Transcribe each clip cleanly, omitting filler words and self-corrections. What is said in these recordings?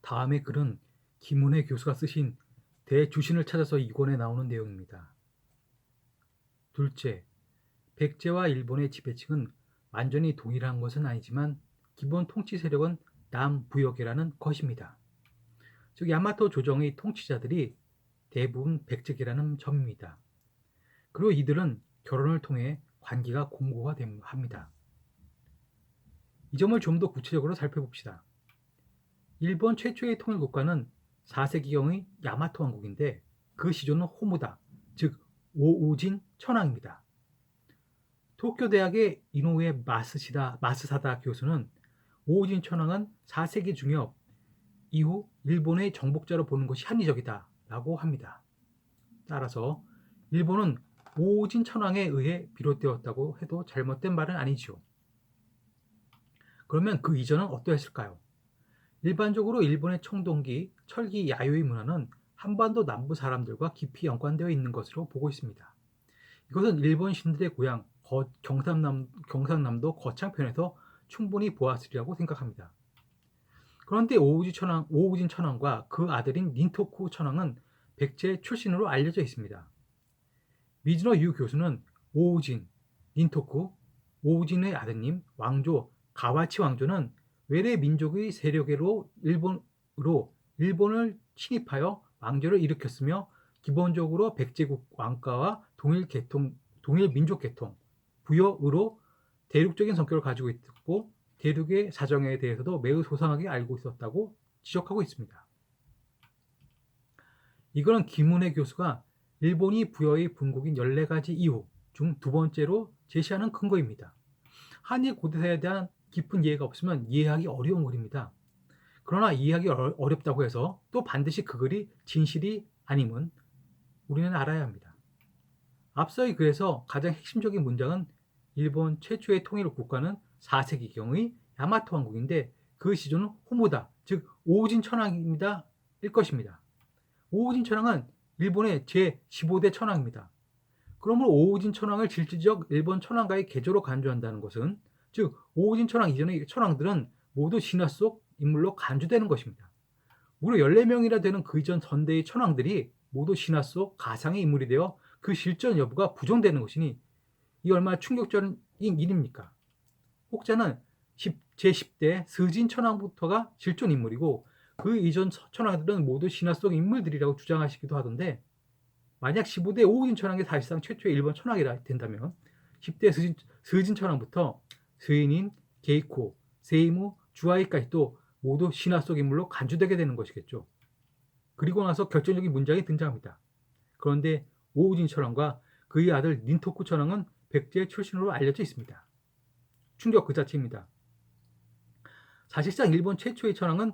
다음의 글은 김은혜 교수가 쓰신 대주신을 찾아서 이권에 나오는 내용입니다. 둘째, 백제와 일본의 지배층은 완전히 동일한 것은 아니지만 기본 통치 세력은 남부여계라는 것입니다. 즉 야마토 조정의 통치자들이 대부분 백제계라는 점입니다. 그리고 이들은 결혼을 통해 관계가 공고가 합니다. 이 점을 좀 더 구체적으로 살펴봅시다. 일본 최초의 통일 국가는 4세기경의 야마토 왕국인데 그 시조는 호무다, 즉 오우진 천황입니다. 도쿄 대학의 이노우에 마스사다 교수는 오우진 천황은 4세기 중엽 이후 일본의 정복자로 보는 것이 합리적이다 라고 합니다. 따라서 일본은 오우진 천황에 의해 비롯되었다고 해도 잘못된 말은 아니죠. 그러면 그 이전은 어떠했을까요? 일반적으로 일본의 청동기, 철기 야요의 문화는 한반도 남부 사람들과 깊이 연관되어 있는 것으로 보고 있습니다. 이것은 일본 신들의 고향 경상남도 거창편에서 충분히 보았으리라고 생각합니다. 그런데 오우진 천황과 그 아들인 닌토쿠 천황은 백제 출신으로 알려져 있습니다. 미즈노 유 교수는 오우진, 닌토쿠, 오우진의 아드님 왕조 가와치 왕조는 외래 민족의 세력으로 일본을 침입하여 왕조를 일으켰으며 기본적으로 백제국 왕가와 동일 민족 계통, 부여으로 대륙적인 성격을 가지고 있고 대륙의 사정에 대해서도 매우 소상하게 알고 있었다고 지적하고 있습니다. 이거는 김은혜 교수가 일본이 부여의 분국인 14가지 이유 중 두 번째로 제시하는 근거입니다. 한일 고대사에 대한 깊은 이해가 없으면 이해하기 어려운 글입니다. 그러나 이해하기 어렵다고 해서 또 반드시 그 글이 진실이 아님은 우리는 알아야 합니다. 앞서의 글에서 가장 핵심적인 문장은 일본 최초의 통일 국가는 4세기경의 야마토 왕국인데 그 시조는 호무다, 즉 오우진 천황입니다. 일 것입니다. 오우진 천황은 일본의 제15대 천황입니다. 그러므로 오우진 천황을 실질적 일본 천황가의 계조로 간주한다는 것은 즉 오우진 천황 이전의 천황들은 모두 신화 속 인물로 간주되는 것입니다. 무려 14명이나 되는 그 이전 전대의 천황들이 모두 신화 속 가상의 인물이 되어 그 실존 여부가 부정되는 것이니 이 얼마나 충격적인 일입니까? 혹자는 제10대 스진 천황부터가 실존 인물이고 그 이전 천황들은 모두 신화 속 인물들이라고 주장하시기도 하던데 만약 15대 오우진 천황이 사실상 최초의 일본 천황이 된다면 10대 스진 천황부터 스인인, 게이코, 세이무, 주아이까지도 모두 신화 속 인물로 간주되게 되는 것이겠죠. 그리고 나서 결정적인 문장이 등장합니다. 그런데 오우진 천황과 그의 아들 닌토쿠 천황은 백제 출신으로 알려져 있습니다. 충격 그 자체입니다. 사실상 일본 최초의 천황은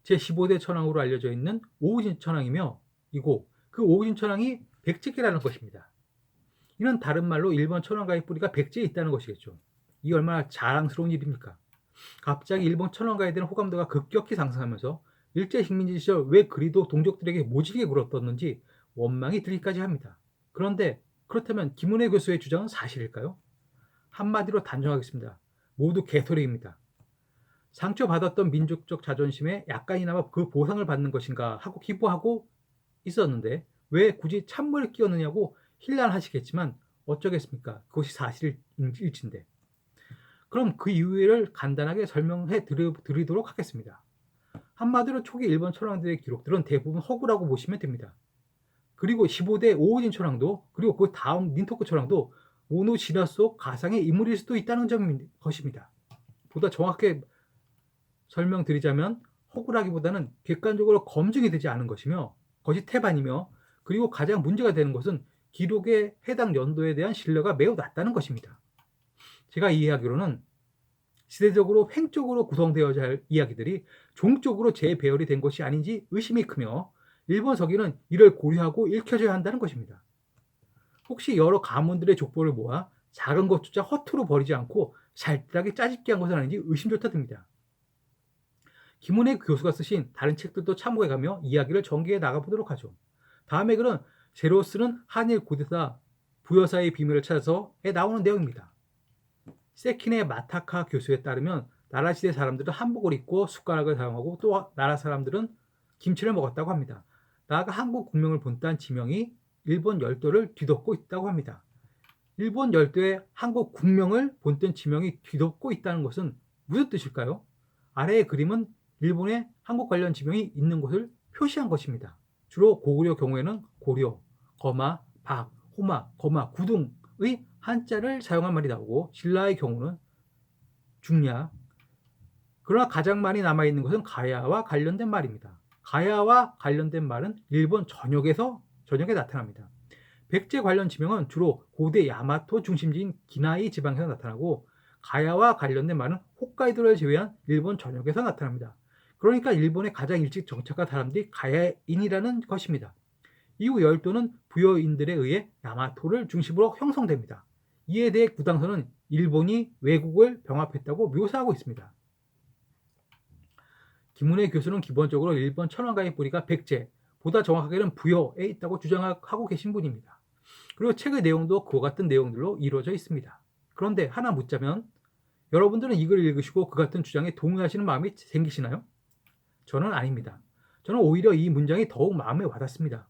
제15대 천황으로 알려져 있는 오우진 천황이며 이고 그 오우진 천황이 백제계라는 것입니다. 이는 다른 말로 일본 천황가의 뿌리가 백제에 있다는 것이겠죠. 이 얼마나 자랑스러운 일입니까? 갑자기 일본 천황가에 대한 호감도가 급격히 상승하면서 일제 식민지 시절 왜 그리도 동족들에게 모질게 굴었었는지 원망이 들기까지 합니다. 그런데 그렇다면 김은혜 교수의 주장은 사실일까요? 한마디로 단정하겠습니다. 모두 개소리입니다. 상처받았던 민족적 자존심에 약간이나마 그 보상을 받는 것인가 하고 기뻐하고 있었는데 왜 굳이 찬물을 끼얹느냐고 힐난하시겠지만 어쩌겠습니까? 그것이 사실일진데. 그럼 그 이유를 간단하게 설명해 드리도록 하겠습니다. 한마디로 초기 일본 천황들의 기록들은 대부분 허구라고 보시면 됩니다. 그리고 15대 오우진 천황도 그리고 그 다음 닌토쿠 천황도 모노 진화 속 가상의 인물일 수도 있다는 것입니다. 보다 정확하게 설명드리자면 허구라기보다는 객관적으로 검증이 되지 않은 것이며 그것이 태반이며 그리고 가장 문제가 되는 것은 기록의 해당 연도에 대한 신뢰가 매우 낮다는 것입니다. 제가 이해하기로는 시대적으로 횡적으로 구성되어야 할 이야기들이 종적으로 재배열이 된 것이 아닌지 의심이 크며 일본 서기는 이를 고려하고 읽혀져야 한다는 것입니다. 혹시 여러 가문들의 족보를 모아 작은 것조차 허투루 버리지 않고 잘잘하게 짜집기 한 것은 아닌지 의심조차 듭니다. 김은혜 교수가 쓰신 다른 책들도 참고해가며 이야기를 전개해 나가보도록 하죠. 다음에 글은 새로 쓰는 한일 고대사 부여사의 비밀을 찾아서에 나오는 내용입니다. 세키네 마타카 교수에 따르면 나라 시대 사람들은 한복을 입고 숟가락을 사용하고 또 나라 사람들은 김치를 먹었다고 합니다. 나아가 한국 국명을 본딴 지명이 일본 열도를 뒤덮고 있다고 합니다. 일본 열도에 한국 국명을 본뜬 지명이 뒤덮고 있다는 것은 무슨 뜻일까요? 아래의 그림은 일본의 한국 관련 지명이 있는 곳을 표시한 것입니다. 주로 고구려 경우에는 고려, 거마, 박, 호마, 거마, 구등의 한자를 사용한 말이 나오고 신라의 경우는 중야. 그러나 가장 많이 남아있는 것은 가야와 관련된 말입니다. 가야와 관련된 말은 일본 전역에 나타납니다. 백제 관련 지명은 주로 고대 야마토 중심지인 기나이 지방에서 나타나고 가야와 관련된 말은 홋카이도를 제외한 일본 전역에서 나타납니다. 그러니까 일본에 가장 일찍 정착한 사람들이 가야인이라는 것입니다. 이후 열도는 부여인들에 의해 야마토를 중심으로 형성됩니다. 이에 대해 구당서는 일본이 외국을 병합했다고 묘사하고 있습니다. 김은혜 교수는 기본적으로 일본 천황가의 뿌리가 백제, 보다 정확하게는 부여에 있다고 주장하고 계신 분입니다. 그리고 책의 내용도 그와 같은 내용들로 이루어져 있습니다. 그런데 하나 묻자면 여러분들은 이걸 읽으시고 그 같은 주장에 동의하시는 마음이 생기시나요? 저는 아닙니다. 저는 오히려 이 문장이 더욱 마음에 와닿습니다.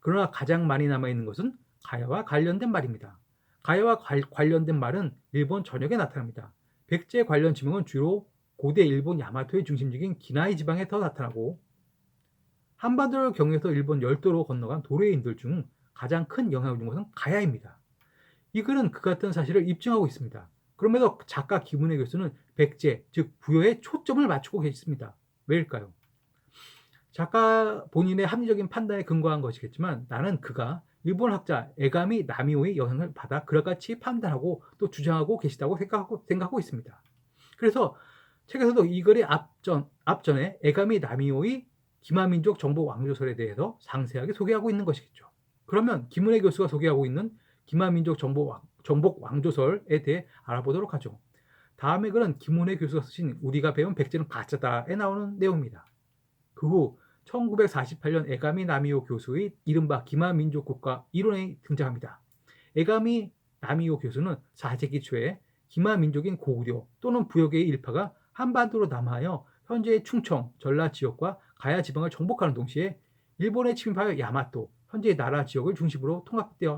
그러나 가장 많이 남아있는 것은 가야와 관련된 말입니다. 가야와 관련된 말은 일본 전역에 나타납니다. 백제 관련 지명은 주로 고대 일본 야마토의 중심지인 기나이 지방에 더 나타나고 한반도를 경유해서 일본 열도로 건너간 도래인들 중 가장 큰 영향을 준 것은 가야입니다. 이 글은 그 같은 사실을 입증하고 있습니다. 그럼에도 작가 김은혜 교수는 백제, 즉 부여에 초점을 맞추고 계십니다. 왜일까요? 작가 본인의 합리적인 판단에 근거한 것이겠지만 나는 그가 일본 학자 에가미 나미오의 영향을 받아 그럴같이 판단하고 또 주장하고 계시다고 생각하고 있습니다. 그래서 책에서도 이 글의 앞전에 에가미 나미오의 기마민족 정복 왕조설에 대해서 상세하게 소개하고 있는 것이겠죠. 그러면 김은혜 교수가 소개하고 있는 기마민족 정복 왕조설에 대해 알아보도록 하죠. 다음의 글은 김은혜 교수가 쓰신 우리가 배운 백제는 가짜다에 나오는 내용입니다. 그 후 1948년 에가미 나미오 교수의 이른바 기마민족국가 이론이 등장합니다. 에가미 나미오 교수는 4세기 초에 기마민족인 고구려 또는 부여계의 일파가 한반도로 남하여 현재의 충청, 전라 지역과 가야 지방을 정복하는 동시에 일본에 침입하여 야마토, 현재의 나라 지역을 중심으로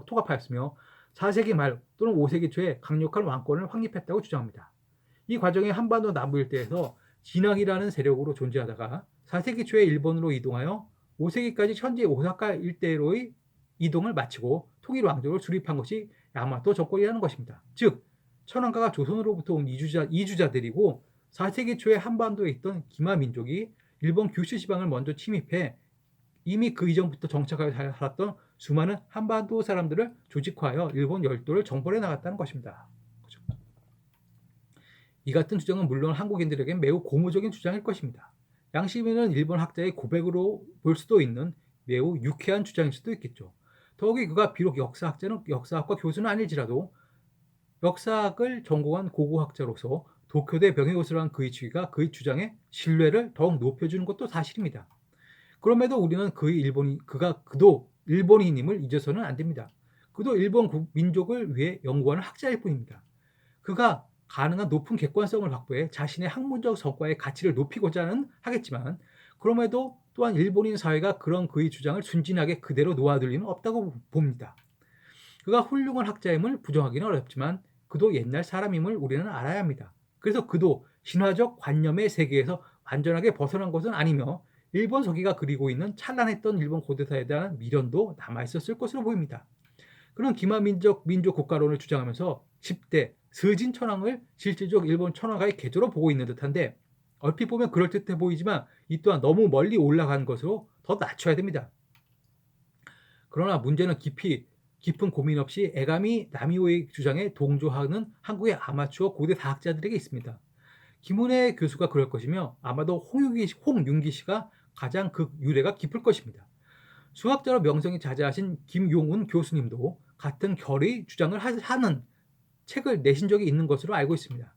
통합하였으며 4세기 말 또는 5세기 초에 강력한 왕권을 확립했다고 주장합니다. 이 과정이 한반도 남부 일대에서 진학이라는 세력으로 존재하다가 4세기 초에 일본으로 이동하여 5세기까지 현재 오사카 일대로의 이동을 마치고 통일 왕조를 수립한 것이 야마토 정권이라는 것입니다. 즉 천황가가 조선으로부터 온 이주자들이고 4세기 초에 한반도에 있던 기마 민족이 일본 규슈 지방을 먼저 침입해 이미 그 이전부터 정착하여 살았던 수많은 한반도 사람들을 조직화하여 일본 열도를 정벌해 나갔다는 것입니다. 그렇죠? 이 같은 주장은 물론 한국인들에겐 매우 고무적인 주장일 것입니다. 양심있는 일본 학자의 고백으로 볼 수도 있는 매우 유쾌한 주장일 수도 있겠죠. 더욱이 그가 비록 역사학과 교수는 아닐지라도 역사학을 전공한 고고학자로서 도쿄대 명예교수를 한 그의 지위가 그의 주장의 신뢰를 더욱 높여주는 것도 사실입니다. 그럼에도 우리는 그도 일본인임을 잊어서는 안 됩니다. 그도 일본 민족을 위해 연구하는 학자일 뿐입니다. 그가 가능한 높은 객관성을 확보해 자신의 학문적 성과의 가치를 높이고자 하겠지만 그럼에도 또한 일본인 사회가 그런 그의 주장을 순진하게 그대로 놓아둘 리는 없다고 봅니다. 그가 훌륭한 학자임을 부정하기는 어렵지만 그도 옛날 사람임을 우리는 알아야 합니다. 그래서 그도 신화적 관념의 세계에서 완전하게 벗어난 것은 아니며 일본 서기가 그리고 있는 찬란했던 일본 고대사에 대한 미련도 남아있었을 것으로 보입니다. 그는 기마민족 국가론을 주장하면서 10대 스진 천황을 실질적 일본 천황가의 계조로 보고 있는 듯한데 얼핏 보면 그럴듯해 보이지만 이 또한 너무 멀리 올라간 것으로 더 낮춰야 됩니다. 그러나 문제는 깊은 고민 없이 에가미 나미오의 주장에 동조하는 한국의 아마추어 고대 사학자들에게 있습니다. 김은혜 교수가 그럴 것이며 아마도 홍윤기 씨가 가장 그 유래가 깊을 것입니다. 수학자로 명성이 자자하신 김용운 교수님도 같은 결의 주장을 하는 책을 내신 적이 있는 것으로 알고 있습니다.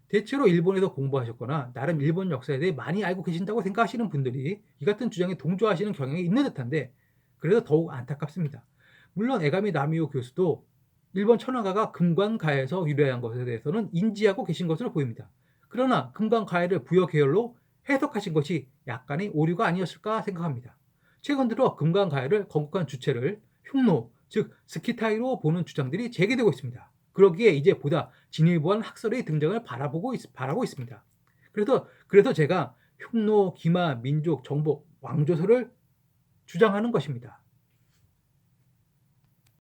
대체로 일본에서 공부하셨거나 나름 일본 역사에 대해 많이 알고 계신다고 생각하시는 분들이 이 같은 주장에 동조하시는 경향이 있는 듯한데 그래서 더욱 안타깝습니다. 물론 에가미 나미오 교수도 일본 천황가가 금관가에서 유래한 것에 대해서는 인지하고 계신 것으로 보입니다. 그러나 금강가야를 부여 계열로 해석하신 것이 약간의 오류가 아니었을까 생각합니다. 최근 들어 금강가야를 건국한 주체를 흉노, 즉 스키타이로 보는 주장들이 제기되고 있습니다. 그러기에 이제 보다 진일보한 학설의 등장을 바라고 있습니다. 그래서 제가 흉노, 기마, 민족, 정복, 왕조설을 주장하는 것입니다.